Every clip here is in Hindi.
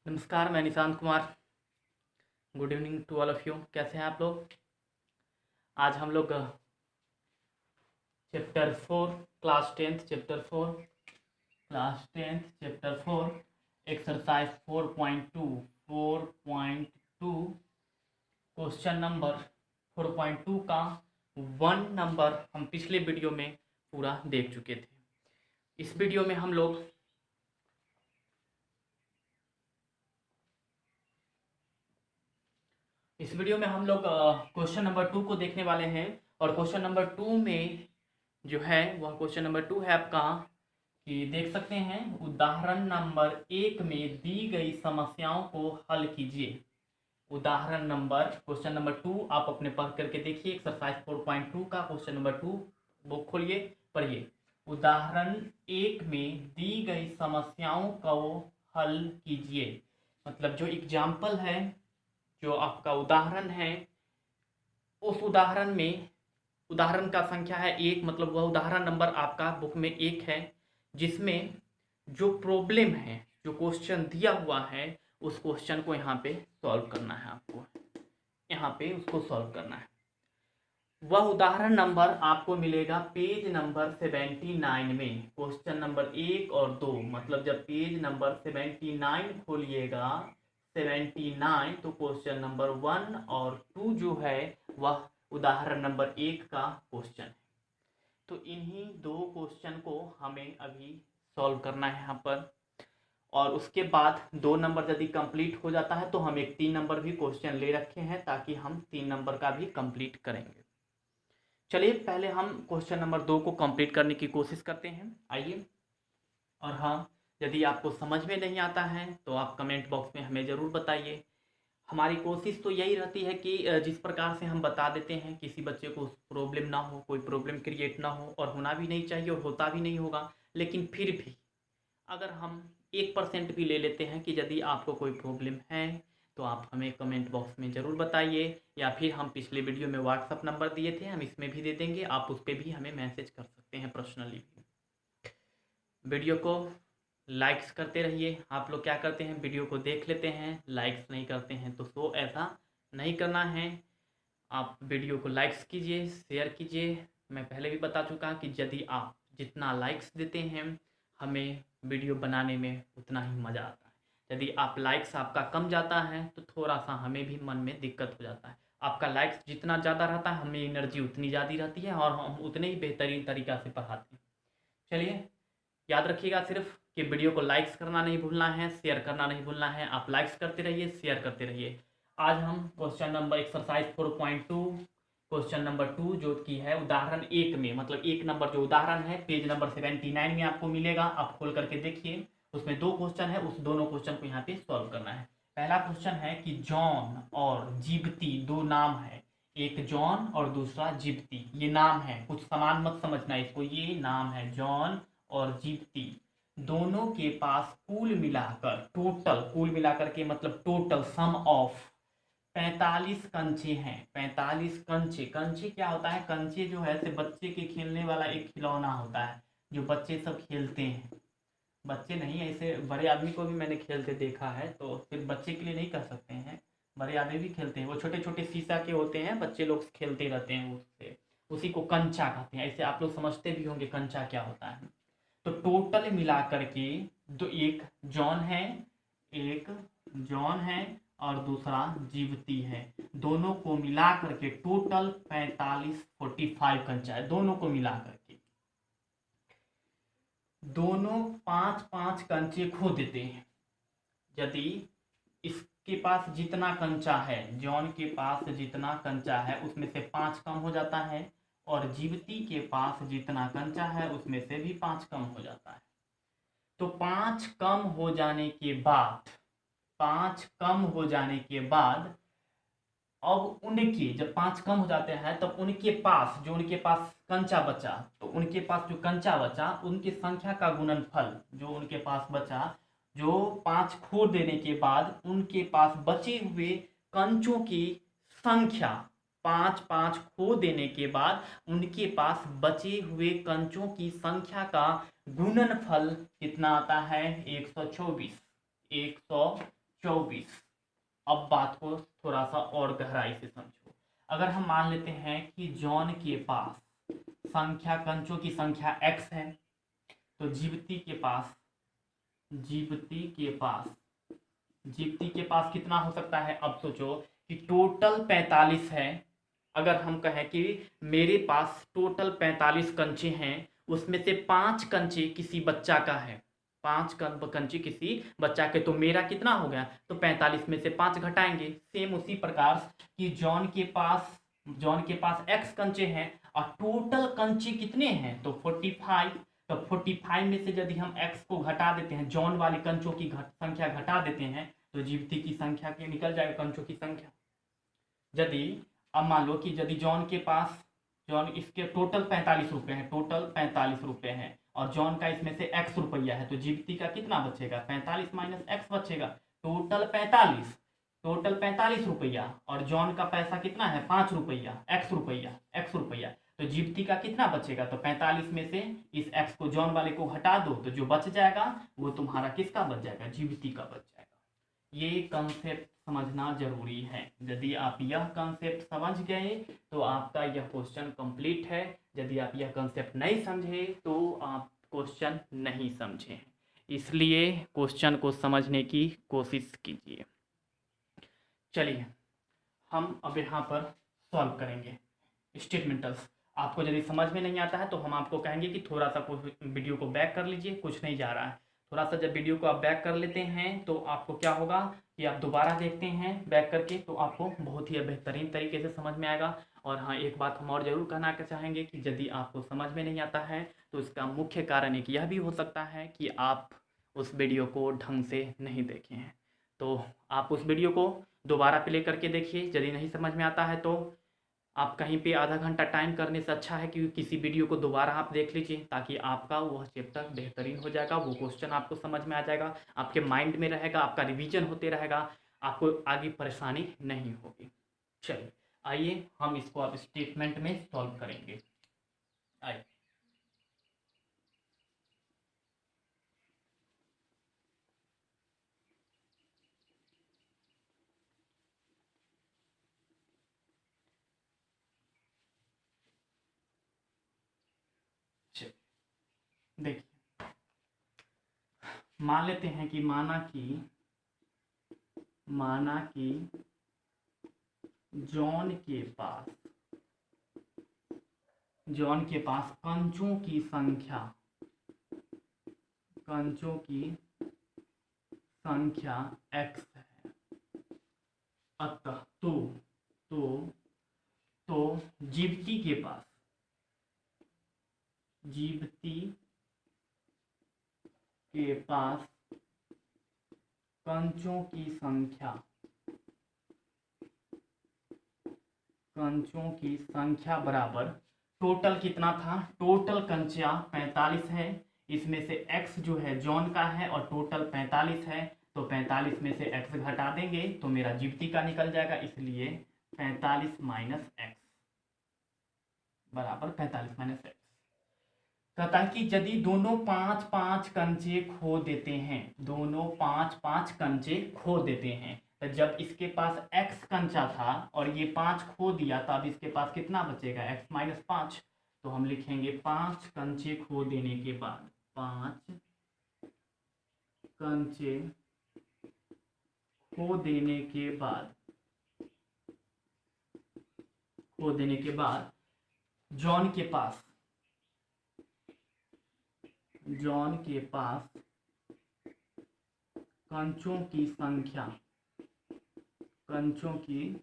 नमस्कार, मैं Nishant Kumar. Good evening to all of you. कैसे हैं आप लोग? आज हम लोग chapter 4 class tenth chapter 4 exercise 4.2 question number 4.2 का 1 नंबर हम पिछले वीडियो में पूरा देख चुके थे। इस वीडियो में हम लोग क्वेश्चन नंबर 2 को देखने वाले हैं। और क्वेश्चन नंबर 2 में जो है वह क्वेश्चन नंबर 2 है आपका कि देख सकते हैं, उदाहरण नंबर 1 में दी गई समस्याओं को हल कीजिए। उदाहरण नंबर क्वेश्चन नंबर 2 आप अपने पढ़ करके देखिए। एक्सरसाइज 4.2 का क्वेश्चन नंबर 2 बुक खोलिए, पढ़िए। उदाहरण 1 में दी गई समस्याओं को हल कीजिए। मतलब जो एग्जाम्पल है, जो आपका उदाहरण है, उस उदाहरण में उदाहरण का संख्या है 1, मतलब वह उदाहरण नंबर आपका बुक में 1 है, जिसमें जो प्रॉब्लम है, जो क्वेश्चन दिया हुआ है, उस क्वेश्चन को यहाँ पे सॉल्व करना है। आपको यहाँ पे उसको सॉल्व करना है। वह उदाहरण नंबर आपको मिलेगा पेज नंबर 79 में। क्वेश्चन नंबर 1 और 2, मतलब जब पेज नंबर 79 खोलिएगा, 79, तो क्वेश्चन नंबर 1 और 2 जो है वह उदाहरण नंबर 1 का क्वेश्चन है। तो इन्हीं दो क्वेश्चन को हमें अभी सॉल्व करना है यहाँ पर। और उसके बाद 2 नंबर यदि कंप्लीट हो जाता है तो हम एक 3 नंबर भी क्वेश्चन ले रखे हैं, ताकि हम 3 नंबर का भी कंप्लीट करेंगे। चलिए पहले हम क्वेश्चन नंबर 2 को कंप्लीट करने की कोशिश करते हैं, आइए। और हाँ, यदि आपको समझ में नहीं आता है तो आप कमेंट बॉक्स में हमें ज़रूर बताइए। हमारी कोशिश तो यही रहती है कि जिस प्रकार से हम बता देते हैं, किसी बच्चे को प्रॉब्लम ना हो, कोई प्रॉब्लम क्रिएट ना हो, और होना भी नहीं चाहिए और होता भी नहीं होगा। लेकिन फिर भी अगर हम 1% भी ले लेते हैं कि यदि आपको कोई प्रॉब्लम है, तो आप हमें कमेंट बॉक्स में ज़रूर बताइए, या फिर हम पिछले वीडियो में व्हाट्सअप नंबर दिए थे, हम इसमें भी दे देंगे, आप उस पर भी हमें मैसेज कर सकते हैं पर्सनली। वीडियो को लाइक्स करते रहिए। आप लोग क्या करते हैं, वीडियो को देख लेते हैं, लाइक्स नहीं करते हैं, तो ऐसा नहीं करना है। आप वीडियो को लाइक्स कीजिए, शेयर कीजिए। मैं पहले भी बता चुका कि यदि आप जितना लाइक्स देते हैं, हमें वीडियो बनाने में उतना ही मज़ा आता है। यदि आप लाइक्स आपका कम जाता है तो थोड़ा सा हमें भी मन में दिक्कत हो जाता है। आपका लाइक्स जितना ज़्यादा रहता है, हमें एनर्जी उतनी ज़्यादा रहती है और हम उतने ही बेहतरीन तरीक़ा से पढ़ाते हैं। चलिए, याद रखिएगा सिर्फ कि वीडियो को लाइक्स करना नहीं भूलना है, शेयर करना नहीं भूलना है। आप लाइक्स करते रहिए, शेयर करते रहिए। आज हम question number exercise 4.2 question number 2 जो की है उदाहरण 1 में, मतलब 1 नंबर जो उदाहरण है पेज नंबर 79 में आपको मिलेगा। आप खोल करके देखिए, उसमें 2 क्वेश्चन है, उस दोनों क्वेश्चन को यहाँ पे सॉल्व करना है। पहला क्वेश्चन है कि जॉन और जिप्ती 2 नाम है। एक जॉन और दूसरा जिप्ती, ये नाम है, कुछ समान मत समझना इसको, ये नाम है जॉन और जिप्ती। दोनों के पास कुल मिलाकर के मतलब टोटल सम ऑफ 45 कंचे हैं। 45 कंचे। कंचे क्या होता है? कंचे जो है बच्चे के खेलने वाला एक खिलौना होता है, जो बच्चे सब खेलते हैं। बच्चे नहीं, ऐसे बड़े आदमी को भी मैंने खेलते देखा है, तो सिर्फ बच्चे के लिए नहीं कर सकते हैं, बड़े आदमी भी खेलते हैं। वो छोटे छोटे शीशा के होते हैं, बच्चे लोग खेलते रहते हैं उससे, उसी को कंचा कहते हैं। ऐसे आप लोग समझते भी होंगे कंचा क्या होता है। तो टोटल मिलाकर के एक जॉन है, एक जॉन है और दूसरा जीवती है। दोनों को मिला करके टोटल 45 कंचा है। दोनों को मिला करके दोनों 5-5 कंचे खो देते हैं। यदि इसके पास जितना कंचा है, जॉन के पास जितना कंचा है, उसमें से 5 कम हो जाता है, और जीवती के पास जितना कंचा है उसमें से भी 5 कम हो जाता है। तो 5 कम हो जाने के बाद 5 कम हो जाने के बाद अब उनके जब 5 कम हो जाते हैं, तब उनके पास जो उनके पास कंचा बचा, तो उनके पास जो कंचा बचा, उनकी संख्या का गुणनफल जो उनके पास बचा, जो 5 खो देने के बाद उनके पास बचे हुए कंचों की संख्या, 5-5 खो देने के बाद उनके पास बचे हुए कंचों की संख्या का गुणनफल कितना आता है? 124। 24। अब बात को थोड़ा सा और गहराई से समझो। अगर हम मान लेते हैं कि जॉन के पास संख्या कंचों की संख्या x है, तो जीवती के पास कितना हो सकता है। अब सोचो कि टोटल 45 है। अगर हम कहें कि मेरे पास टोटल 45 कंचे हैं, उसमें से 5 कंचे किसी बच्चा का है, 5 कंचे किसी बच्चा के, तो मेरा कितना हो गया, तो 45 में से 5 घटाएंगे। सेम उसी प्रकार कि जॉन के पास x कंचे हैं और टोटल कंचे कितने हैं, तो 45। तो 45 में से यदि हम x को घटा देते हैं, जॉन वाले कंचों की संख्या घटा देते हैं, तो जीवती की संख्या के निकल जाएगा, कंचों की संख्या। यदि अब मान लो कि यदि जॉन इसके टोटल 45 रुपए हैं, और जॉन का इसमें से x रुपया है, तो जीवती का कितना बचेगा, 45 माइनस x बचेगा। टोटल 45 रुपया, और जॉन का पैसा कितना है, 5 रुपया, x रुपया। तो जीवती का कितना बचेगा, तो 45 में से इस x को जॉन वाले को हटा दो, तो जो बच जाएगा वो तुम्हारा किसका बच जाएगा, जीवती का बच जाएगा। ये कंसेप्ट समझना जरूरी है। यदि आप यह कंसेप्ट समझ गए तो आपका यह क्वेश्चन कंप्लीट है। यदि आप यह कंसेप्ट नहीं समझे तो आप क्वेश्चन नहीं समझे। इसलिए क्वेश्चन को समझने की कोशिश कीजिए। चलिए हम अब यहाँ पर सॉल्व करेंगे स्टेटमेंटल्स। आपको यदि समझ में नहीं आता है तो हम आपको कहेंगे कि थोड़ा सा वीडियो को बैक कर लीजिए, कुछ नहीं जा रहा है। थोड़ा सा जब वीडियो को आप बैक कर लेते हैं तो आपको क्या होगा कि आप दोबारा देखते हैं बैक करके, तो आपको बहुत ही बेहतरीन तरीके से समझ में आएगा। और हाँ, एक बात हम और ज़रूर कहना चाहेंगे कि यदि आपको समझ में नहीं आता है तो इसका मुख्य कारण एक यह भी हो सकता है कि आप उस वीडियो को ढंग से नहीं देखे हैं। तो आप उस वीडियो को दोबारा प्ले करके देखिए। यदि नहीं समझ में आता है तो आप कहीं पे आधा घंटा टाइम करने से अच्छा है कि किसी वीडियो को दोबारा आप देख लीजिए, ताकि आपका वह चैप्टर बेहतरीन हो जाएगा, वो क्वेश्चन आपको समझ में आ जाएगा, आपके माइंड में रहेगा, आपका रिवीजन होते रहेगा, आपको आगे परेशानी नहीं होगी। चलिए आइए हम इसको अब स्टेटमेंट में सॉल्व करेंगे। आइए देखिए, मान लेते हैं कि माना कि जॉन के पास कंचों की संख्या x है। अतः तो जीवती के पास कंचों की संख्या बराबर टोटल कितना था, टोटल कंचा 45 है, इसमें से x जो है जॉन का है और टोटल 45 है, तो 45 में से x घटा देंगे तो मेरा जीवती का निकल जाएगा। इसलिए 45 माइनस एक्स बराबर 45 माइनस एक्स। कहता है कि यदि दोनों 5-5 कंचे खो देते हैं, तो जब इसके पास x कंचा था और ये 5 खो दिया, तो अब इसके पास कितना बचेगा, x माइनस 5। तो हम लिखेंगे 5 कंचे खो देने के बाद, 5 कंचे खो देने के बाद जॉन के पास कंचों की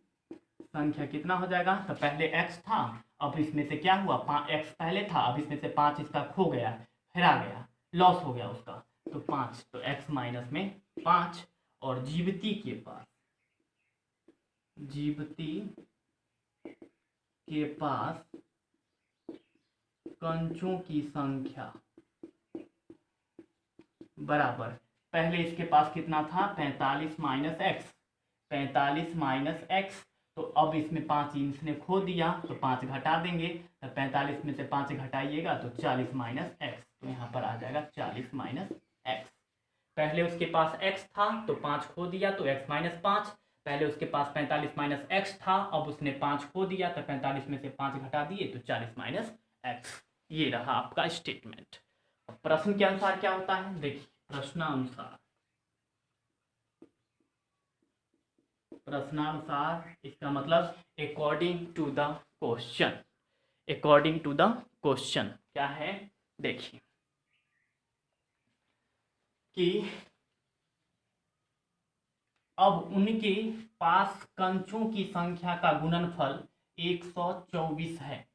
संख्या कितना हो जाएगा, तो पहले x था, अब इसमें से क्या हुआ, x पहले था, अब इसमें से 5 इसका खो गया, हेरा गया, लॉस हो गया उसका, तो 5, तो x माइनस में 5। और जीवती के पास कंचों की संख्या बराबर, पहले इसके पास कितना था, 45 माइनस एक्स, तो अब इसमें 5 इसने खो दिया, तो 5 घटा देंगे, तो 45 में से 5 घटाइएगा तो 40 माइनस एक्स, तो यहाँ पर आ जाएगा 40 माइनस एक्स। पहले उसके पास x था तो 5 खो दिया तो x माइनस 5, पहले उसके पास 45 माइनस एक्स था, अब उसने 5 खो दिया तो 45 में से 5 घटा दिए तो 40 माइनस एक्स। ये रहा आपका स्टेटमेंट। अब प्रश्न के अनुसार क्या होता है, देखिए प्रश्नानुसार, प्रश्नानुसार इसका मतलब according to the question, according to the question क्या है, देखिए कि अब उनके पास कंचों की संख्या का गुणनफल 124 है।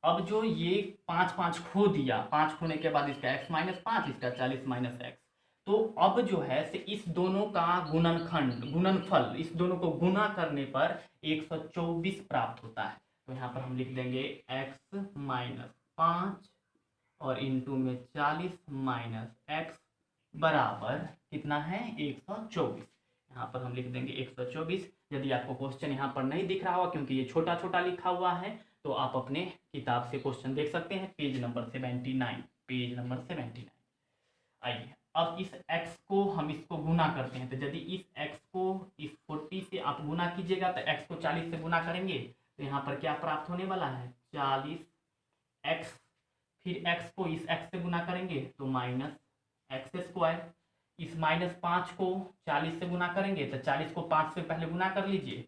अब जो ये 5 खो दिया, 5 खोने के बाद इसका x माइनस 5, इसका 40 माइनस एक्स, तो अब जो है से इस दोनों का गुणनफल, इस दोनों को गुना करने पर 124 प्राप्त होता है। तो यहाँ पर हम लिख देंगे x माइनस 5 और इंटू में 40 माइनस एक्स बराबर कितना है 124। यहाँ पर हम लिख देंगे 124। यदि आपको क्वेश्चन यहाँ पर नहीं दिख रहा होगा क्योंकि ये छोटा छोटा लिखा हुआ है, तो आप अपने किताब से क्वेश्चन देख सकते हैं, पेज नंबर 79, पेज नंबर 79। आइए अब इस x को हम इसको गुना करते हैं, तो यदि इस x को इस 40 से आप गुना कीजिएगा तो x को 40 से गुना करेंगे तो यहाँ पर क्या प्राप्त होने वाला है 40x, फिर x को इस x से गुना करेंगे तो माइनस एक्स स्क्वायर, इस माइनस 5 को 40 से गुना करेंगे तो 40 को 5 से पहले गुना कर लीजिए,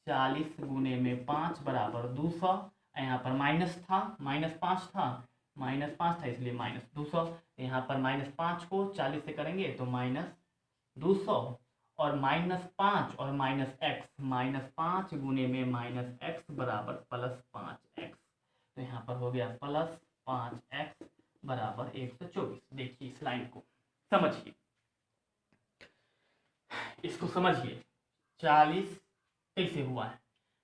40 गुने में 5 बराबर 200, यहाँ पर माइनस था, माइनस 5 था इसलिए माइनस 200, यहाँ पर माइनस 5 को 40 से करेंगे तो माइनस 200 और माइनस 5 और माइनस एक्स, माइनस 5 गुने में माइनस एक्स बराबर प्लस 5x, तो यहाँ पर हो गया प्लस 5x बराबर 124। देखिए इस लाइन को समझिए, इसको समझिए 40 कैसे हुआ है।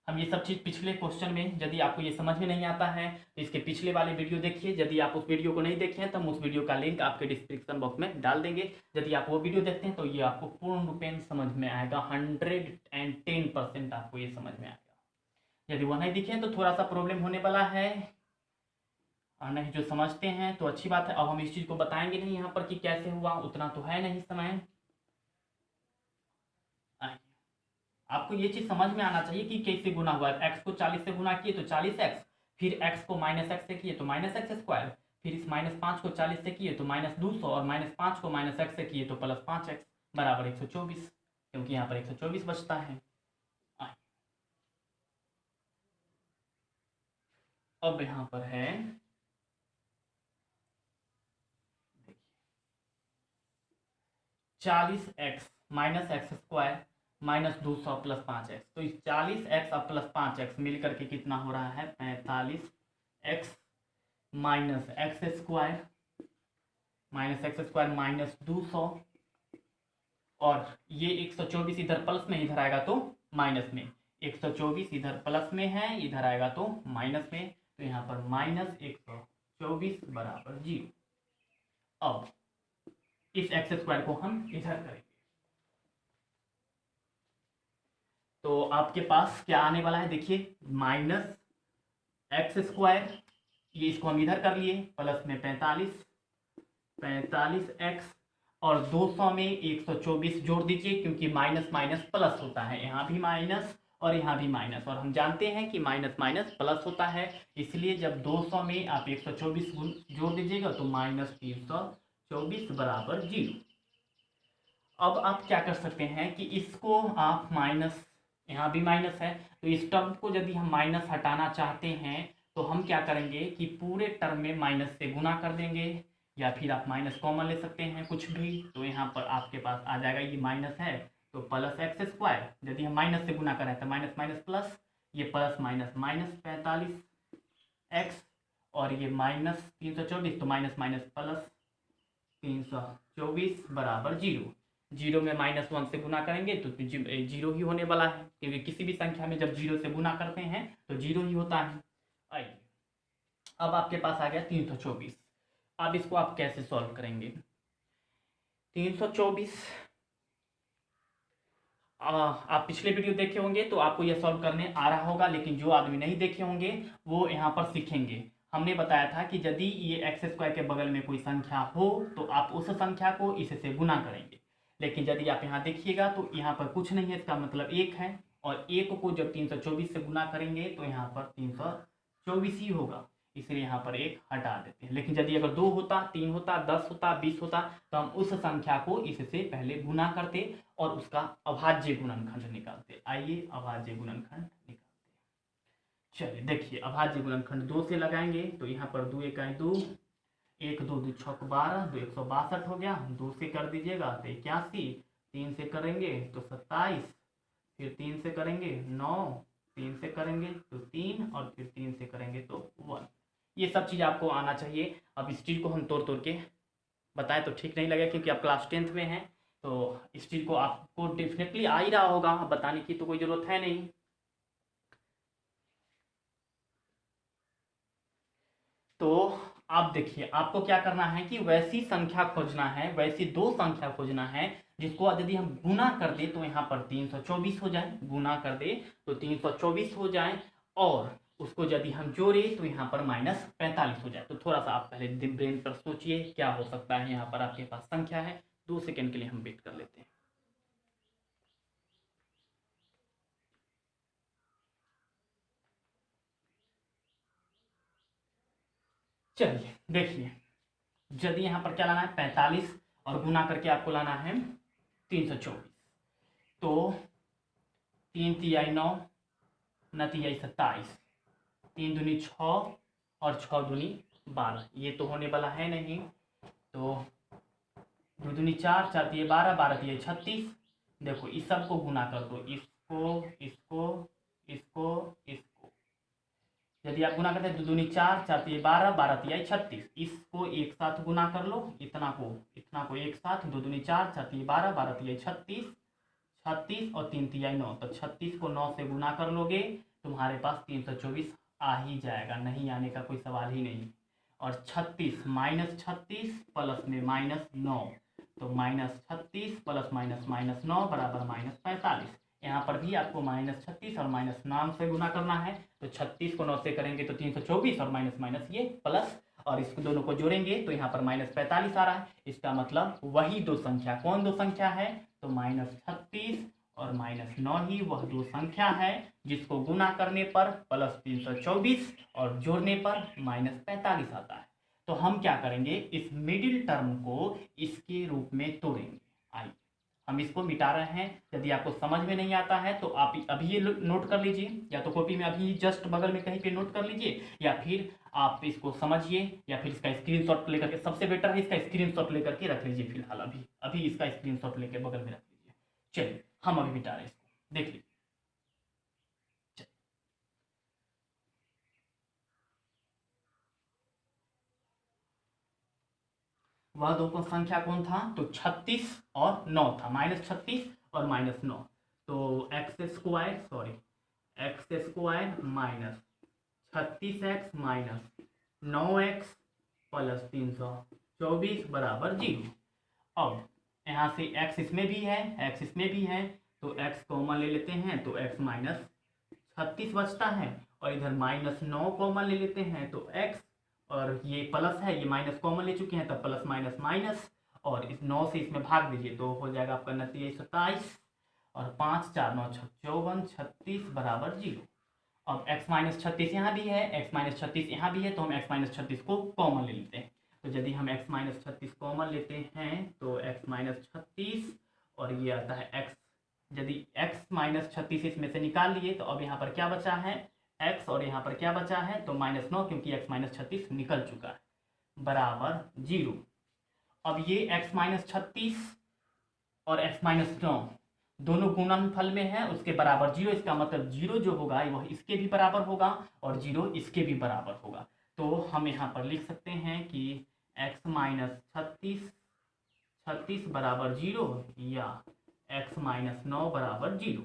हम ये सब चीज़ पिछले क्वेश्चन में, यदि आपको ये समझ में नहीं आता है तो इसके पिछले वाले वीडियो देखिए। यदि आप उस वीडियो को नहीं देखे हैं तो हम उस वीडियो का लिंक आपके डिस्क्रिप्शन बॉक्स में डाल देंगे। यदि आप वो वीडियो देखते हैं तो ये आपको पूर्ण रूपेण समझ में आएगा, 110% आपको ये समझ में आएगा। यदि वह नहीं दिखे तो थोड़ा सा प्रॉब्लम होने वाला है, और नहीं जो समझते हैं तो अच्छी बात है। अब हम इस चीज़ को बताएंगे नहीं यहाँ पर कि कैसे हुआ, उतना तो है नहीं समय। आपको ये चीज़ समझ में आना चाहिए कि कैसे गुना हुआ है। एक्स को 40 से गुना किए तो 40x, फिर एक्स को माइनस एक्स से किए तो माइनस एक्स स्क्वायर, फिर इस माइनस 5 को 40 से किए तो माइनस 200 और माइनस 5 को माइनस एक्स से किए तो प्लस 5x बराबर 124, क्योंकि यहाँ पर 124 बचता है। अब यहाँ पर है 40x minus x square minus 200 plus 5x, तो इस 40x और प्लस 5x मिल करके कितना हो रहा है 45x minus x square minus 200, और ये 124 इधर प्लस में, इधर आएगा तो माइनस में, 124 इधर प्लस में है, इधर आएगा तो माइनस में, तो यहाँ पर माइनस 124 बराबर 0। अब इस एक्स स्क्वायर को हम इधर करेंगे तो आपके पास क्या आने वाला है, देखिए माइनस एक्स स्क्वायर, ये इसको हम इधर कर लिए, प्लस में 45x और 200 में 124 जोड़ दीजिए, क्योंकि माइनस माइनस प्लस होता है, यहाँ भी माइनस और यहाँ भी माइनस, और हम जानते हैं कि माइनस माइनस प्लस होता है, इसलिए जब 200 में आप 124 जोड़ दीजिएगा तो माइनस 324 बराबर 0। अब आप क्या कर सकते हैं कि इसको आप माइनस, यहाँ भी माइनस है तो इस टर्म को यदि हम माइनस हटाना चाहते हैं तो हम क्या करेंगे कि पूरे टर्म में माइनस से गुना कर देंगे, या फिर आप माइनस कॉमन ले सकते हैं कुछ भी, तो यहाँ पर आपके पास आ जाएगा, ये माइनस है तो प्लस एक्स स्क्वायर, यदि हम माइनस से गुना करें तो माइनस माइनस प्लस, ये प्लस माइनस माइनस 45x और ये माइनस 324, तो माइनस माइनस प्लस 324 बराबर 0। 0 में -1 से गुना करेंगे तो 0 ही होने वाला है, क्योंकि किसी भी संख्या में जब 0 से गुना करते हैं तो 0 ही होता है। आइए अब आपके पास आ गया 324। अब इसको आप कैसे सॉल्व करेंगे, 324 आप पिछले वीडियो देखे होंगे तो आपको यह सॉल्व करने आ रहा होगा, लेकिन जो आदमी नहीं देखे होंगे वो यहाँ पर सीखेंगे। हमने बताया था कि यदि ये एक्स स्क्वायर के बगल में कोई संख्या हो तो आप उस संख्या को इससे गुना करेंगे। लेकिन यदि आप यहाँ देखिएगा तो यहाँ पर कुछ नहीं है, इसका मतलब 1 है, और 1 को जब 324 से गुना करेंगे तो यहाँ पर 324 ही होगा, इसलिए यहाँ पर 1 हटा देते हैं। लेकिन यदि अगर 2 होता, 3 होता, 10 होता, 20 होता तो हम उस संख्या को इससे पहले गुना करते और उसका अभाज्य गुणनखंड निकालते। आइए अभाज्य गुणनखंड निकालते। चलिए देखिए, अभाज्य गुणनखंड 2 से लगाएंगे तो यहाँ पर 2 1 2, 1 2 2 6 12, 2 162 हो गया। 2 से कर दीजिएगा तो 81, 3 से करेंगे तो 27, फिर 3 से करेंगे 9, 3 से करेंगे तो 3, और फिर 3 से करेंगे तो 1। ये सब चीज़ आपको आना चाहिए। अब इस चीज़ को हम तोड़ तोड़ के बताएं तो ठीक नहीं लगेगा, क्योंकि आप क्लास 10th में हैं, तो इस चीज़ को आपको डेफिनेटली आ ही रहा होगा, बताने की तो कोई ज़रूरत है नहीं। तो आप देखिए, आपको क्या करना है कि वैसी संख्या खोजना है, वैसी दो संख्या खोजना है जिसको यदि हम गुना कर दे तो यहाँ पर 324 हो जाए, गुना कर दे तो 324 हो जाए, और उसको यदि हम जोड़े तो यहाँ पर -45 हो जाए। तो थोड़ा सा आप पहले ब्रेन पर सोचिए क्या हो सकता है। यहाँ पर आपके पास संख्या है, 2 सेकेंड के लिए हम वेट कर लेते हैं। चलिए देखिए, यदि यहाँ पर क्या लाना है 45 और गुना करके आपको लाना है 324, तो 3 तिहाई 9, 9 तिहाई 27, 3 दूनी 6 और 6 दूनी 12, ये तो होने वाला है नहीं, तो 2 दूनी 4, 4 तिहाई 12, 12 तिहाई 36। देखो इस सब को गुना कर दो, इसको इसको इसको इसको, यदि आप गुना करते हैं 2 दूनी 4, 4 तिहाई 12, 12 तिहाई 36, इसको एक साथ गुना कर लो, इतना को एक साथ, 2 दूनी 4, 4 तिहाई 12, 12 तिहाई 36, 36 और 3 तिहाई 9, तो 36 को 9 से गुना कर लोगे तुम्हारे पास 324 आ ही जाएगा, नहीं आने का कोई सवाल ही नहीं। और 36 -36 प्लस में -9, तो -36 प्लस -9 बराबर -45। यहाँ पर भी आपको -36 और -9 से गुना करना है, तो 36 को 9 से करेंगे तो 324 और माइनस माइनस ये प्लस, और इसको दोनों को जोड़ेंगे तो यहाँ पर -45 आ रहा है। इसका मतलब वही दो संख्या, कौन दो संख्या है, तो -36 और -9 ही वह दो संख्या है जिसको गुना करने पर +324 और जोड़ने पर -45 आता है। तो हम क्या करेंगे, इस मिडिल टर्म को इसके रूप में तोड़ेंगे। आइए हम इसको मिटा रहे हैं। यदि आपको समझ में नहीं आता है तो आप अभी ये नोट कर लीजिए, या तो कॉपी में अभी जस्ट बगल में कहीं पे नोट कर लीजिए, या फिर आप इसको समझिए, या फिर इसका स्क्रीनशॉट लेकर के, सबसे बेटर है इसका स्क्रीनशॉट लेकर के रख लीजिए। फिलहाल अभी अभी इसका स्क्रीनशॉट लेकर बगल में रख लीजिए। चलिए हम अभी मिटा रहे हैं इसको, देख लीजिए। वह दो संख्या कौन था, तो 36 और 9 था, -36 और -9, तो x square minus 36x minus 9x plus 324 बराबर 0। अब यहाँ से x इसमें भी है, x इसमें भी है, तो x कॉमन ले लेते हैं तो x -36 बचता है, और इधर -9 कॉमन ले लेते हैं तो x, और ये प्लस है, ये माइनस कॉमन ले चुके हैं तब प्लस माइनस माइनस, और इस 9 से इसमें भाग दीजिए तो हो जाएगा आपका 29 और 5 4 9 54, 36 बराबर 0। अब x -36 यहाँ भी है, x -36 यहाँ भी है, तो हम x -36 को कॉमन ले लेते हैं। तो यदि हम x -36 कॉमन लेते हैं तो x -36 और ये आता है x, यदि x -36 इसमें से निकाल लिए तो अब यहाँ पर क्या बचा है x, और यहाँ पर क्या बचा है तो -9, क्योंकि x -36 निकल चुका है, बराबर 0। अब ये x -36 और x -9 दोनों गुणनफल में है, उसके बराबर 0, इसका मतलब 0 जो होगा वह इसके भी बराबर होगा और 0 इसके भी बराबर होगा। तो हम यहाँ पर लिख सकते हैं कि x -36 बराबर 0 या x -9 बराबर 0।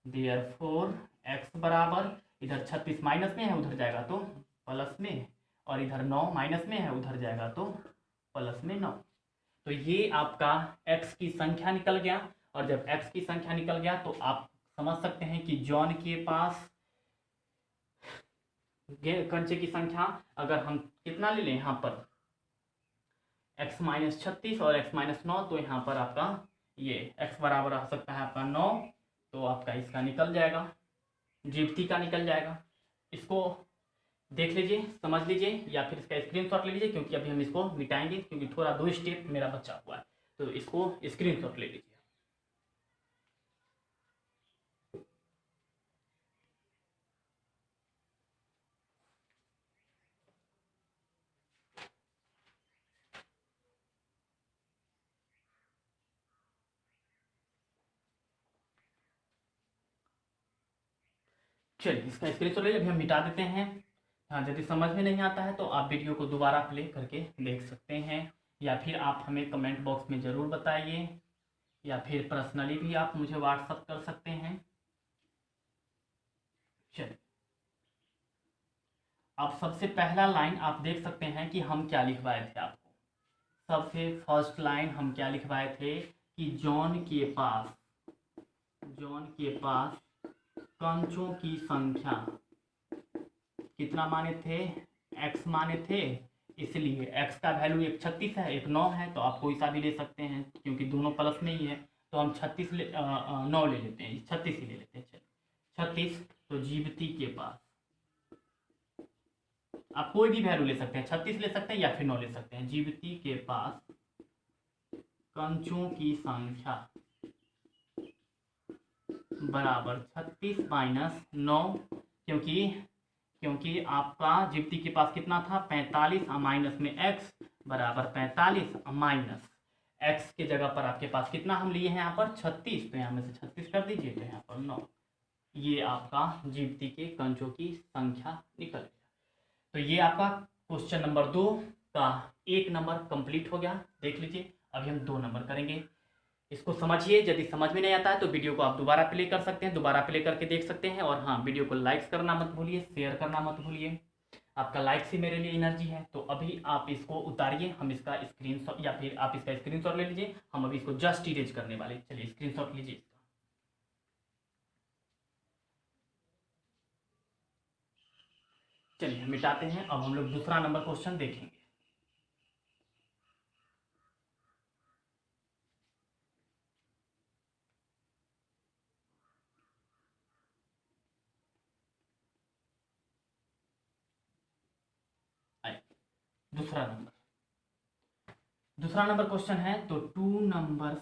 देयरफॉर x बराबर, इधर 36 माइनस में है उधर जाएगा तो प्लस में, और इधर 9 माइनस में है उधर जाएगा तो प्लस में 9। तो ये आपका x की संख्या निकल गया, और जब x की संख्या निकल गया तो आप समझ सकते हैं कि जॉन के पास कंचे की संख्या अगर हम कितना ले लें यहाँ पर x -36 और x -9, तो यहाँ पर आपका ये x बराबर आ सकता है आपका 9, तो आपका इसका निकल जाएगा, जीविती का निकल जाएगा। इसको देख लीजिए, समझ लीजिए, या फिर इसका स्क्रीनशॉट ले लीजिए, क्योंकि अभी हम इसको मिटाएंगे, क्योंकि थोड़ा 2 स्टेप मेरा बचा हुआ है, तो इसको स्क्रीनशॉट ले लीजिए। चलिए इसका स्क्रीनशॉट ले लीजिए, अभी हम मिटा देते हैं। हाँ, यदि समझ में नहीं आता है तो आप वीडियो को दोबारा प्ले करके देख सकते हैं, या फिर आप हमें कमेंट बॉक्स में ज़रूर बताइए, या फिर पर्सनली भी आप मुझे व्हाट्सअप कर सकते हैं। चलिए, अब सबसे पहला लाइन आप देख सकते हैं कि हम क्या लिखवाए थे आपको। सबसे फर्स्ट लाइन हम क्या लिखवाए थे कि जॉन के पास कंचों की संख्या कितना माने थे, x माने थे, इसलिए x का वैल्यू एक 36 है, एक 9 है, तो आप कोई सा भी ले सकते हैं, क्योंकि दोनों प्लस में ही है, तो हम 9 ले लेते हैं, 36 ही ले लेते हैं। चलिए 36, तो जीविती के पास, आप कोई भी वैल्यू ले सकते हैं, 36 ले सकते हैं या फिर 9 ले सकते हैं। जीविती के पास कंचों की संख्या बराबर 36 माइनस 9, क्योंकि आपका जीविती के पास कितना था 45, माइनस में x बराबर 45, माइनस x के जगह पर आपके पास कितना हम लिए हैं यहाँ पर 36, तो यहाँ में से 36 कर दीजिए, तो यहाँ पर 9। ये आपका जीविती के कंचों की संख्या निकल गया। तो ये आपका क्वेश्चन नंबर 2 का 1 नंबर कंप्लीट हो गया। देख लीजिए, अभी हम 2 नंबर करेंगे। इसको समझिए, यदि समझ में नहीं आता है तो वीडियो को आप दोबारा प्ले कर सकते हैं, दोबारा प्ले करके देख सकते हैं। और हाँ, वीडियो को लाइक करना मत भूलिए, शेयर करना मत भूलिए, आपका लाइक से मेरे लिए एनर्जी है। तो अभी आप इसको उतारिए, हम इसका स्क्रीनशॉट, या फिर आप इसका स्क्रीनशॉट ले लीजिए, हम अभी इसको जस्ट इरेज करने वाले। चलिए स्क्रीनशॉट लीजिए इसका। चलिए मिटाते हैं, अब हम लोग दूसरा नंबर क्वेश्चन देखेंगे। दूसरा नंबर क्वेश्चन है, तो 2 नंबर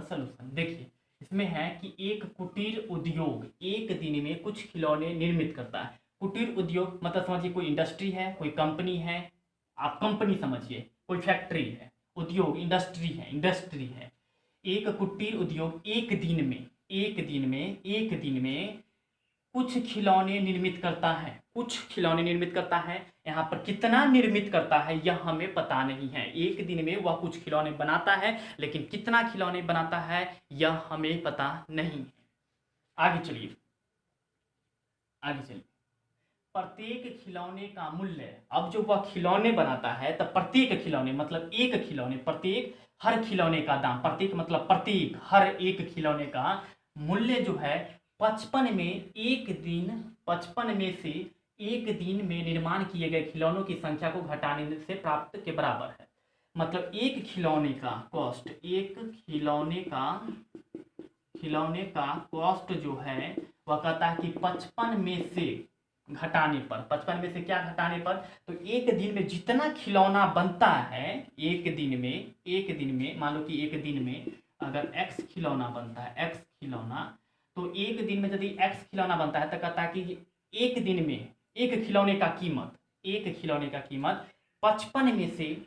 सॉल्यूशन देखिए, इसमें है कि एक कुटीर उद्योग एक दिन में कुछ खिलौने निर्मित करता है। कुटीर उद्योग मतलब समझिए कोई इंडस्ट्री है, कोई कंपनी है, आप कंपनी समझिए, कोई फैक्ट्री है, उद्योग इंडस्ट्री है। एक कुटीर उद्योग एक दिन में कुछ खिलौने निर्मित करता है। यहाँ पर कितना निर्मित करता है यह हमें पता नहीं है। एक दिन में वह कुछ खिलौने बनाता है, लेकिन कितना खिलौने बनाता है यह हमें पता नहीं है। आगे चलिए, प्रत्येक खिलौने का मूल्य, अब जो वह खिलौने बनाता है तो प्रत्येक खिलौने मतलब एक खिलौने, प्रत्येक हर खिलौने का दाम, प्रत्येक मतलब प्रत्येक हर एक खिलौने का मूल्य जो है 55 में से एक दिन में निर्माण किए गए खिलौनों की संख्या को घटाने से प्राप्त के बराबर है। मतलब एक खिलौने का कॉस्ट, जो है वह कहता है कि 55 में से घटाने पर, 55 में से क्या घटाने पर, तो एक दिन में जितना खिलौना बनता है, एक दिन में मान लो कि एक दिन में अगर x खिलौना बनता है, तो एक दिन में यदि x खिलौना बनता है तो कहता है कि एक दिन में एक खिलौने का कीमत 55 में से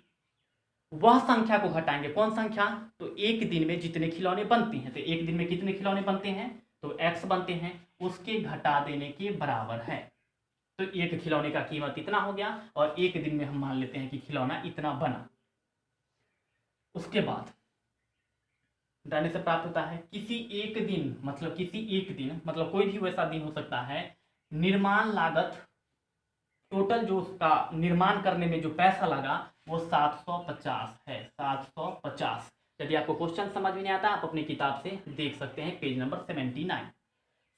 वह संख्या को घटाएंगे। कौन संख्या? तो एक दिन में जितने खिलौने बनते हैं, तो एक दिन में कितने खिलौने बनते हैं, तो x बनते हैं, उसके घटा देने के बराबर है। तो एक खिलौने का कीमत इतना हो गया, और एक दिन में हम मान लेते हैं कि खिलौना इतना बना। उसके बाद घटाने से प्राप्त होता है किसी एक दिन मतलब कोई भी वैसा दिन हो सकता है, निर्माण लागत टोटल जो उसका निर्माण करने में जो पैसा लगा वो 750 है, 750। यदि आपको क्वेश्चन समझ में नहीं आता आप अपनी किताब से देख सकते हैं, पेज नंबर 79।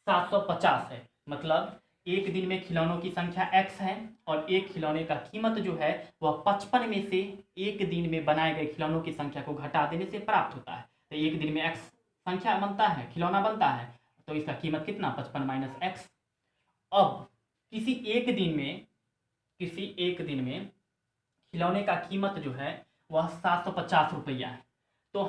750 है, मतलब एक दिन में खिलौनों की संख्या x है और एक खिलौने का कीमत जो है वह 55 में से एक दिन में बनाए गए खिलौनों की संख्या को घटा देने से प्राप्त होता है। तो एक दिन में x संख्या बनता है, खिलौना बनता है, तो इसका कीमत कितना 55 माइनस x। अब किसी एक दिन में खिलौने का कीमत जो है वह 750 रुपया है। तो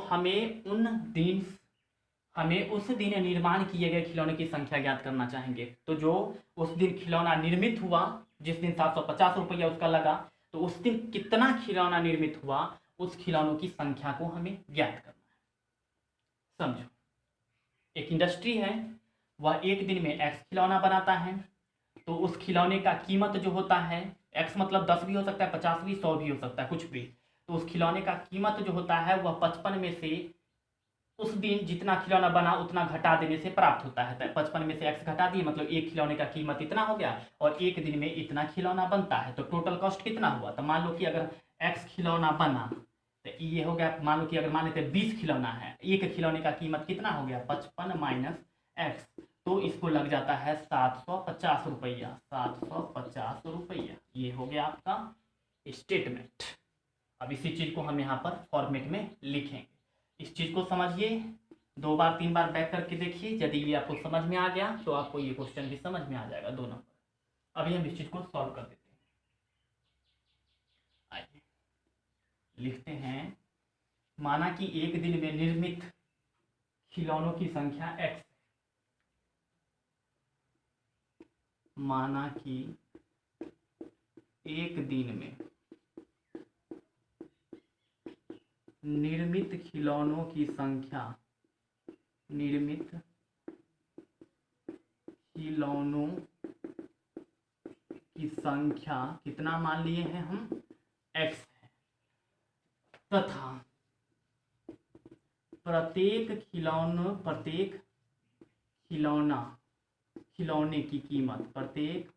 हमें उस दिन निर्माण किए गए खिलौने की संख्या ज्ञात करना चाहेंगे। तो जो उस दिन खिलौना निर्मित हुआ, जिस दिन 750 रुपया उसका लगा, तो उस दिन कितना खिलौना निर्मित हुआ उस खिलौनों की संख्या को हमें ज्ञात करना है। समझो, एक इंडस्ट्री है, वह एक दिन में x खिलौना बनाता है, तो उस खिलौने का कीमत जो होता है, x मतलब 10 भी हो सकता है, 50 भी, 100 भी हो सकता है, कुछ भी, तो उस खिलौने का कीमत जो होता है वह 55 में से उस दिन जितना खिलौना बना उतना घटा देने से प्राप्त होता है। तो 55 में से x घटा दिए, मतलब एक खिलौने का कीमत इतना हो गया और एक दिन में इतना खिलौना बनता है। तो टोटल कॉस्ट कितना हुआ? तो मान लो कि अगर x खिलौना बना तो ये हो गया, मान लो कि अगर मान लेते 20 खिलौना है, एक खिलौने का कीमत कितना हो गया 55 माइनस x, तो इसको लग जाता है 750 रुपया, 750 रुपया। ये हो गया आपका स्टेटमेंट। अब इसी चीज को हम यहाँ पर फॉर्मेट में लिखेंगे। इस चीज को समझिए, 2 बार 3 बार बैक करके देखिए, यदि ये आपको समझ में आ गया तो आपको ये क्वेश्चन भी समझ में आ जाएगा 2 नंबर। अभी हम इस चीज को सॉल्व कर देते हैं। आइए लिखते हैं, माना कि एक दिन में निर्मित खिलौनों की संख्या x, माना कि एक दिन में निर्मित खिलौनों की संख्या, निर्मित खिलौनों की संख्या कितना मान लिए हैं हम, x है, तथा प्रत्येक खिलौने की कीमत, प्रत्येक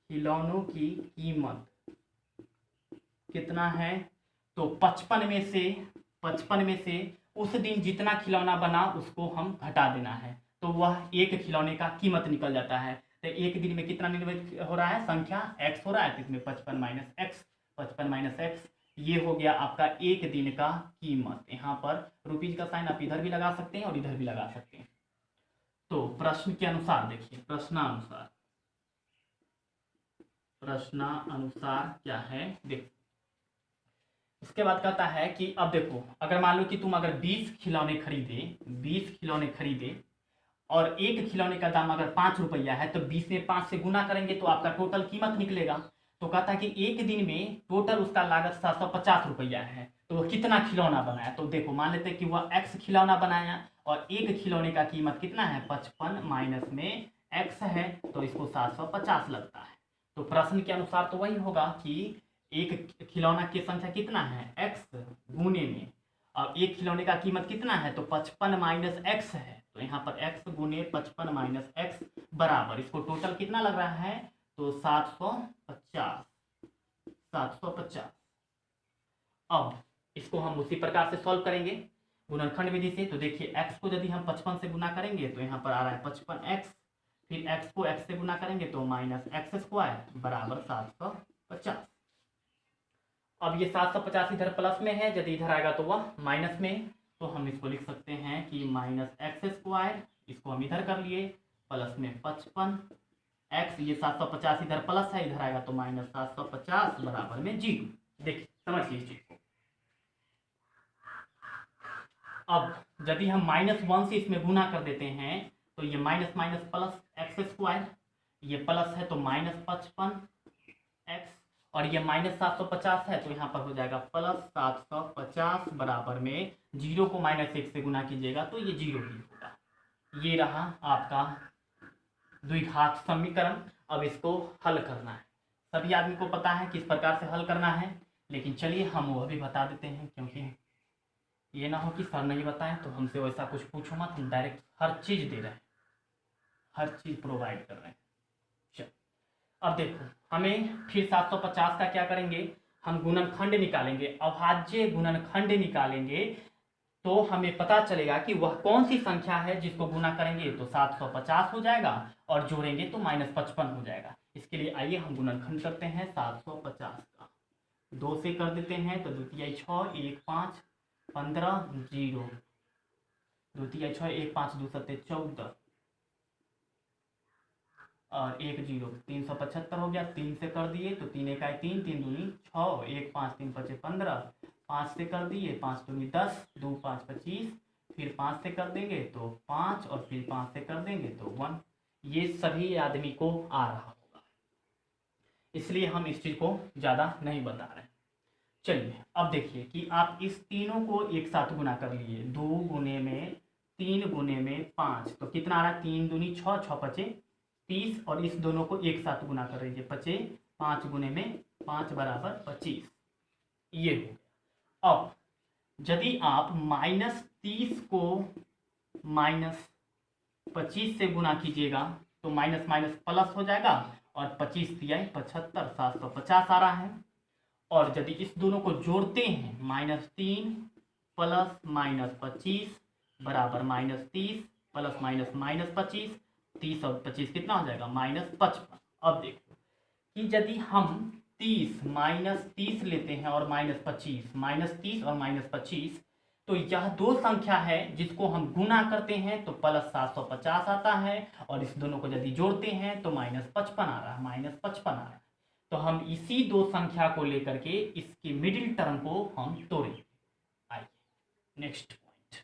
खिलौनों की कीमत कितना है, तो 55 में से उस दिन जितना खिलौना बना उसको हम घटा देना है, तो वह एक खिलौने का कीमत निकल जाता है। तो एक दिन में कितना निर्मित हो रहा है, संख्या x हो रहा है, तो इसमें 55 माइनस x, 55 माइनस x, ये हो गया आपका एक दिन का कीमत। यहाँ पर रुपीज का साइन आप इधर भी लगा सकते हैं और इधर भी लगा सकते हैं। तो प्रश्न के अनुसार देखिए, प्रश्नानुसार क्या है देखो। इसके बाद कहता है कि अब देखो, अगर मान लो कि तुम अगर 20 खिलौने खरीदे और एक खिलौने का दाम अगर 5 रुपया है, तो 20 में 5 से गुना करेंगे तो आपका टोटल कीमत निकलेगा। तो कहता है कि एक दिन में टोटल उसका लागत 750 रुपया है, तो वो कितना खिलौना बनाया। तो देखो, मान लेते हैं कि वह x खिलौना बनाया और एक खिलौने का कीमत कितना है 55 माइनस में x है, तो इसको 750 लगता है। तो प्रश्न के अनुसार तो वही होगा कि एक खिलौना की संख्या कितना है x गुने में, और एक खिलौने का कीमत कितना है, तो 55 माइनस x है, तो यहाँ पर x गुने 55 माइनस x बराबर, इसको टोटल कितना लग रहा है, तो 750। अब इसको हम उसी प्रकार से सॉल्व करेंगे गुणनखंड विधि से। तो देखिए, x को यदि हम 55 से गुना करेंगे तो यहाँ पर आ रहा है 55x, फिर x को x से गुना करेंगे तो माइनस एक्स स्क्वायर बराबर 750। अब ये 750 इधर प्लस में है, यदि इधर आएगा तो वह माइनस में, तो हम इसको लिख सकते हैं कि माइनस एक्स स्क्वायर, इसको हम इधर कर लिए, प्लस में 55 x, ये 750 इधर प्लस है, इधर आएगा तो माइनस 750 बराबर में 0। देखिए समझिए इस चीज को। अब यदि हम -1 से इसमें गुना कर देते हैं तो ये minus minus plus x square, ये प्लस है तो -55x, और ये -750 है तो यहाँ पर हो जाएगा प्लस 750 बराबर में 0 को -1 से गुना कीजिएगा तो ये 0 ही होगा। ये रहा आपका द्विघात समीकरण। अब इसको हल करना है, सभी आदमी को पता है किस प्रकार से हल करना है, लेकिन चलिए हम वह भी बता देते हैं, क्योंकि ये ना हो कि सर नहीं बताएं तो हमसे वैसा कुछ पूछो मत, हम डायरेक्ट हर चीज़ दे रहे हैं, हर चीज़ प्रोवाइड कर रहे हैं। चल अब देखो, हमें फिर 750 का क्या करेंगे, हम गुणनखंड निकालेंगे, अभाज्य गुणनखंड निकालेंगे। तो हमें पता चलेगा कि वह कौन सी संख्या है जिसको गुना करेंगे तो 750 हो जाएगा और जोड़ेंगे तो -55 हो जाएगा। इसके लिए आइए हम गुणनखंड करते हैं 750 का। 2 से कर देते हैं तो 2 तिहाई 6, 1 5 15 0, 2 तिहाई 6, 1 5 2 सत्ते 14 और 1 0, 375 हो गया। 3 से कर दिए तो 3 1 3, 3 दूनी 6, 1 5 3 5 15, 5 से कर दिए 5 दूनी 10, 2 5 25, फिर 5 से कर देंगे तो 5 और फिर 5 से कर देंगे तो 1। ये सभी आदमी को आ रहा होगा, इसलिए हम इस चीज़ को ज़्यादा नहीं बता रहे। चलिए अब देखिए कि आप इस तीनों को एक साथ गुना कर लिए, 2 गुने में 3 गुने में 5, तो कितना आ रहा है 3 दूनी 6, 6 पचे 30, और इस दोनों को एक साथ गुना कर लीजिए, पचे 5 गुने में 5 बराबर 25। ये हो गया। अब यदि आप -30 को -25 से गुना कीजिएगा तो माइनस माइनस प्लस हो जाएगा और 25 तिहाई 75, 750 आ रहा है। और यदि इस दोनों को जोड़ते हैं -3 प्लस -25 बराबर -30 प्लस -25, 30 और 25 कितना हो जाएगा -55। अब देखो कि यदि हम 30 लेते हैं और -25, -30 और -25, तो यह दो संख्या है जिसको हम गुना करते हैं तो प्लस 750 आता है, और इस दोनों को यदि जोड़ते हैं तो -55 आ रहा है, -55 आ रहा है। तो हम इसी दो संख्या को लेकर के इसके मिडिल टर्म को हम तोड़ेंगे। आइए नेक्स्ट पॉइंट।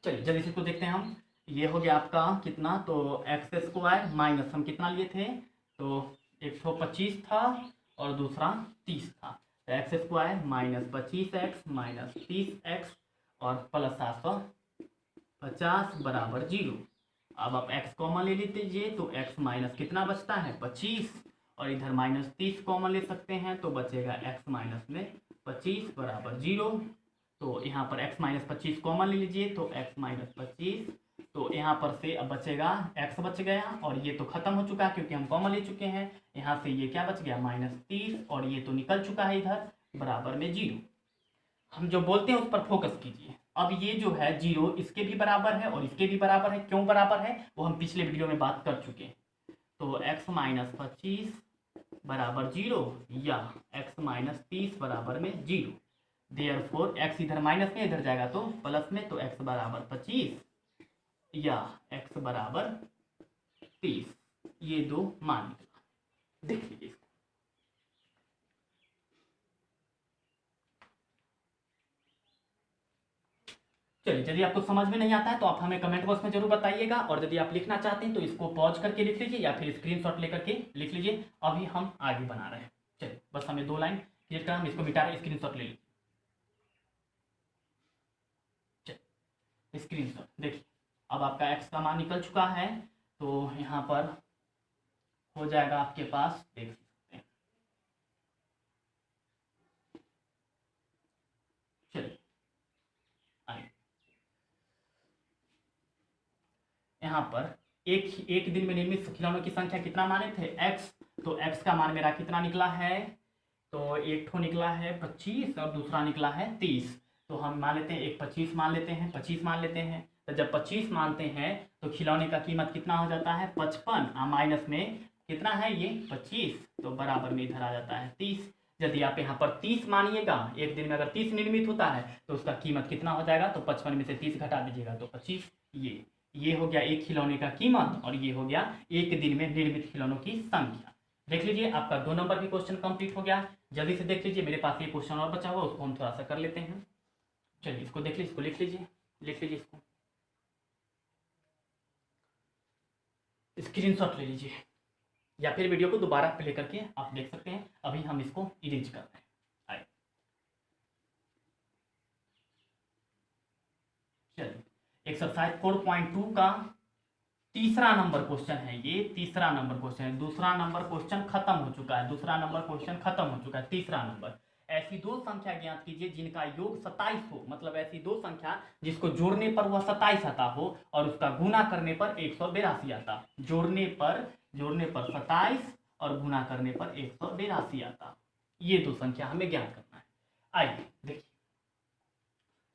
चलिए जल्दी से इसको देखते हैं हम। ये हो गया आपका कितना, तो एक्स स्क्वायर माइनस हम कितना लिए थे, तो 125 था और दूसरा 30 था, तो x square -25x minus 30x और प्लस 750 बराबर 0। अब आप x कॉमन ले लीजिए तो x माइनस कितना बचता है 25, और इधर -30 कॉमन ले सकते हैं तो बचेगा x माइनस में 25 बराबर 0। तो यहाँ पर x माइनस 25 कॉमन ले लीजिए तो x माइनस 25, तो यहाँ पर से अब बचेगा x बच गया, और ये तो खत्म हो चुका है क्योंकि हम कॉमन ले चुके हैं। यहाँ से ये क्या बच गया -30, और ये तो निकल चुका है इधर, बराबर में 0। हम जो बोलते हैं उस पर फोकस कीजिए। अब ये जो है 0 इसके भी बराबर है और इसके भी बराबर है। क्यों बराबर है वो हम पिछले वीडियो में बात कर चुके हैं। तो x माइनस 25 बराबर 0 या x माइनस 30 बराबर में 0। देयरफॉर x इधर माइनस में इधर जाएगा तो प्लस में, तो x बराबर 25 या x बराबर 30, ये दो मान निकला। देख लीजिए इसको। चलिए यदि आपको समझ में नहीं आता है तो आप हमें कमेंट बॉक्स में जरूर बताइएगा, और यदि आप लिखना चाहते हैं तो इसको पॉज करके लिख लीजिए या फिर स्क्रीनशॉट लेकर के लिख लीजिए। अभी हम आगे बना रहे हैं। चलिए बस हमें 2 लाइन क्लियर करना, हम इसको मिटा रहे हैं, स्क्रीनशॉट ले लीजिए। चलिए स्क्रीनशॉट देखिए, अब आपका x का मान निकल चुका है, तो यहाँ पर हो जाएगा आपके पास, देख सकते हैं। चलिए आइए, यहाँ पर एक दिन में निर्मित खिलौनों की संख्या कितना माने थे x, तो x का मान मेरा कितना निकला है, तो एक ठो निकला है 25 और दूसरा निकला है 30। तो हम मान लेते हैं, एक 25 मान लेते हैं, 25 मान लेते हैं। तो जब 25 मानते हैं तो खिलौने का कीमत कितना हो जाता है 55, माइनस में कितना है ये 25, तो बराबर में इधर आ जाता है 30। यदि आप यहाँ पर 30 मानिएगा, एक दिन में अगर 30 निर्मित होता है तो उसका कीमत कितना हो जाएगा, तो 55 में से 30 घटा दीजिएगा तो 25। ये हो गया एक खिलौने का कीमत, और ये हो गया एक दिन में निर्मित खिलौनों की संख्या। देख लीजिए आपका 2 नंबर भी क्वेश्चन कंप्लीट हो गया। जल्दी से देख लीजिए, मेरे पास ये क्वेश्चन और बचा हुआ, उसको हम थोड़ा सा कर लेते हैं। चलिए इसको देख लीजिए, इसको लिख लीजिए, लिख लीजिए, इसको स्क्रीनशॉट ले लीजिए या फिर वीडियो को दोबारा प्ले करके आप देख सकते हैं। अभी हम इसको इरेज कर रहे हैं। आइए चलिए, एक्सरसाइज 4.2 का तीसरा नंबर क्वेश्चन है ये, तीसरा नंबर क्वेश्चन है। दूसरा नंबर क्वेश्चन खत्म हो चुका है, दूसरा नंबर क्वेश्चन खत्म हो चुका है, तीसरा नंबर ऐसी दो संख्या ज्ञात कीजिए जिनका योग 27 हो, मतलब ऐसी दो संख्या जिसको जोड़ने पर वह 27 आता हो और उसका गुना करने पर 182 आता। जोड़ने पर 27 और गुना करने पर 182 आता। ये दो संख्या हमें ज्ञात करना है। आइए देखिए,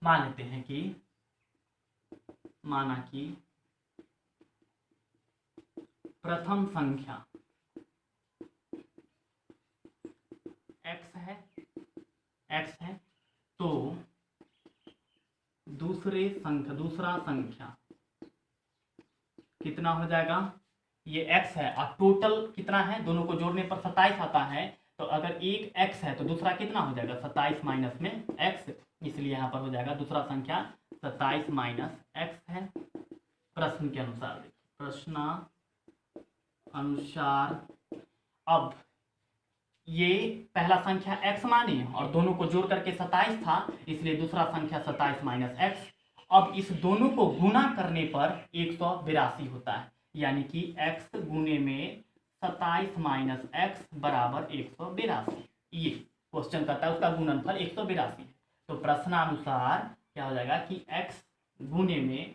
मान लेते हैं कि माना कि प्रथम संख्या x है तो दूसरा संख्या कितना हो जाएगा, ये x है और टोटल कितना है, दोनों को जोड़ने पर 27 आता है। तो अगर एक x है तो दूसरा कितना हो जाएगा, 27 माइनस में x, इसलिए यहाँ पर हो जाएगा दूसरा संख्या 27 माइनस x है। प्रश्न के अनुसार अब ये पहला संख्या x मानी और दोनों को जोड़ करके 27 था, इसलिए दूसरा संख्या 27 माइनस x। अब इस दोनों को गुना करने पर 182 होता है, यानी कि x गुने में 27 माइनस x बराबर 182। ये क्वेश्चन कहता है उसका गुणनफल 182। तो प्रश्नानुसार क्या हो जाएगा कि x गुने में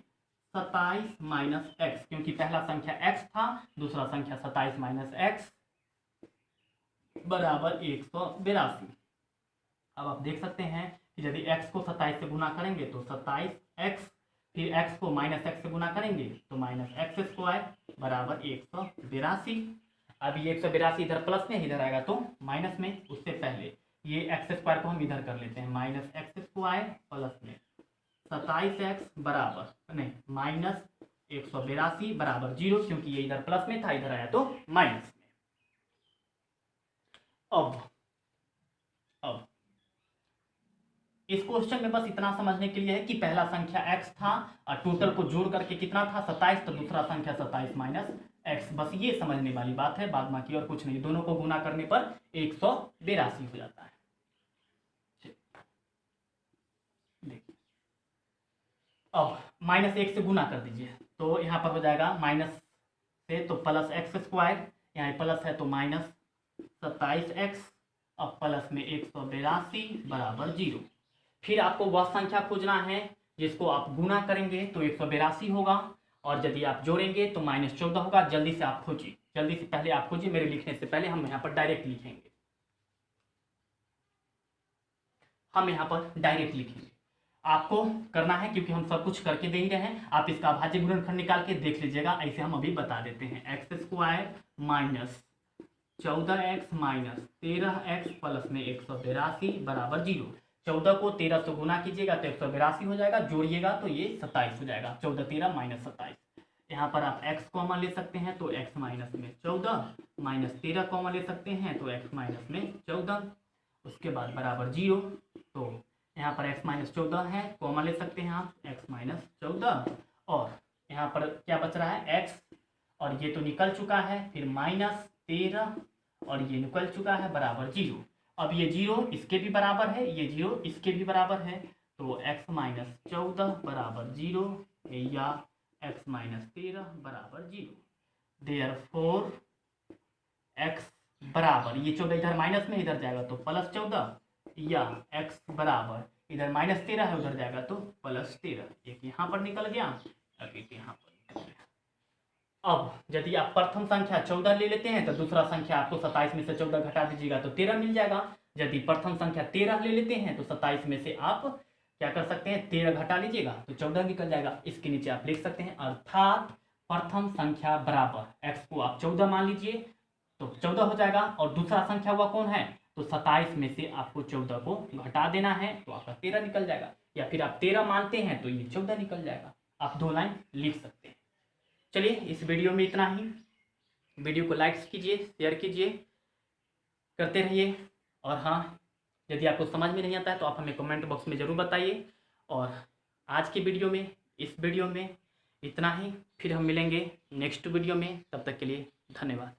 27 माइनस x, क्योंकि पहला संख्या x था, दूसरा संख्या 27 माइनस x बराबर 182। अब आप देख सकते हैं कि यदि x को 27 से गुना करेंगे तो 27x, फिर x को माइनस x से गुना करेंगे तो माइनस एक्स स्क्वायर बराबर 182। अब ये 182 इधर प्लस में, इधर आएगा तो माइनस में। उससे पहले ये एक्स स्क्वायर को हम इधर कर लेते हैं, माइनस एक्स स्क्वायर प्लस में 27x बराबर नहीं माइनस 182 बराबर 0, क्योंकि ये इधर प्लस में था, इधर आया तो माइनस में। अब इस क्वेश्चन में बस इतना समझने के लिए है कि पहला संख्या x था और टोटल को जोड़ करके कितना था 27, तो दूसरा संख्या 27 माइनस x। बस ये समझने वाली बात है, बाद बाकी और कुछ नहीं। दोनों को गुना करने पर 182 हो जाता है। देखिए, अब माइनस 1 से गुना कर दीजिए तो यहाँ पर हो जाएगा माइनस से तो प्लस एक्स स्क्वायर, यहाँ प्लस है तो माइनस 27x, अब प्लस में 182 बराबर 0। फिर आपको वह संख्या खोजना है जिसको आप गुना करेंगे तो 182 होगा, और यदि आप जोड़ेंगे तो माइनस 14 होगा। जल्दी से आप खोजिए, जल्दी से पहले आप खोजिए, मेरे लिखने से पहले हम यहाँ पर डायरेक्ट लिखेंगे। आपको करना है क्योंकि हम सब कुछ करके दे ही रहे हैं। आप इसका अभाज्य गुणनखंड निकाल के देख लीजिएगा, ऐसे हम अभी बता देते हैं। X square minus 14x minus 13x plus में 182 बराबर 0। 14 को 13 से गुना कीजिएगा तो 182 हो जाएगा, जोड़िएगा तो ये 27 हो जाएगा। 14 13 माइनस 27। यहाँ पर आप x कॉमन ले सकते हैं तो x माइनस में 14 माइनस 13 कॉमन ले सकते हैं तो x माइनस में 14, उसके बाद बराबर 0। तो यहाँ पर x माइनस 14 है, कॉमन ले सकते हैं आप x माइनस 14, और यहाँ पर क्या बच रहा है x, और ये तो निकल चुका है, फिर माइनस 13 और ये निकल चुका है बराबर 0। अब ये 0 इसके भी बराबर है, ये 0 इसके भी बराबर है, तो x माइनस 14 बराबर 0 या x माइनस 13 बराबर 0। देयरफॉर x बराबर, ये 14 इधर माइनस में इधर जाएगा तो प्लस 14, या x बराबर इधर माइनस 13 है उधर जाएगा तो प्लस 13। एक यहाँ पर निकल गया, अब एक यहाँ पर निकल गया। अब यदि आप प्रथम संख्या 14 ले लेते हैं तो दूसरा संख्या आपको 27 में से 14 घटा दीजिएगा तो 13 मिल जाएगा। यदि प्रथम संख्या 13 ले लेते हैं तो 27 में से आप क्या कर सकते हैं, 13 घटा लीजिएगा तो 14 निकल जाएगा। इसके नीचे आप लिख सकते हैं अर्थात प्रथम संख्या बराबर x को आप 14 मान लीजिए तो 14 हो जाएगा, और दूसरा संख्या हुआ कौन है तो 27 में से आपको 14 को घटा देना है तो आपका 13 निकल जाएगा, या फिर आप 13 मानते हैं तो ये 14 निकल जाएगा। आप 2 लाइन लिख सकते हैं। चलिए इस वीडियो में इतना ही। वीडियो को लाइक कीजिए, शेयर कीजिए, करते रहिए, और हाँ यदि आपको समझ में नहीं आता है तो आप हमें कमेंट बॉक्स में ज़रूर बताइए। और आज की वीडियो में, इस वीडियो में इतना ही, फिर हम मिलेंगे नेक्स्ट वीडियो में। तब तक के लिए धन्यवाद।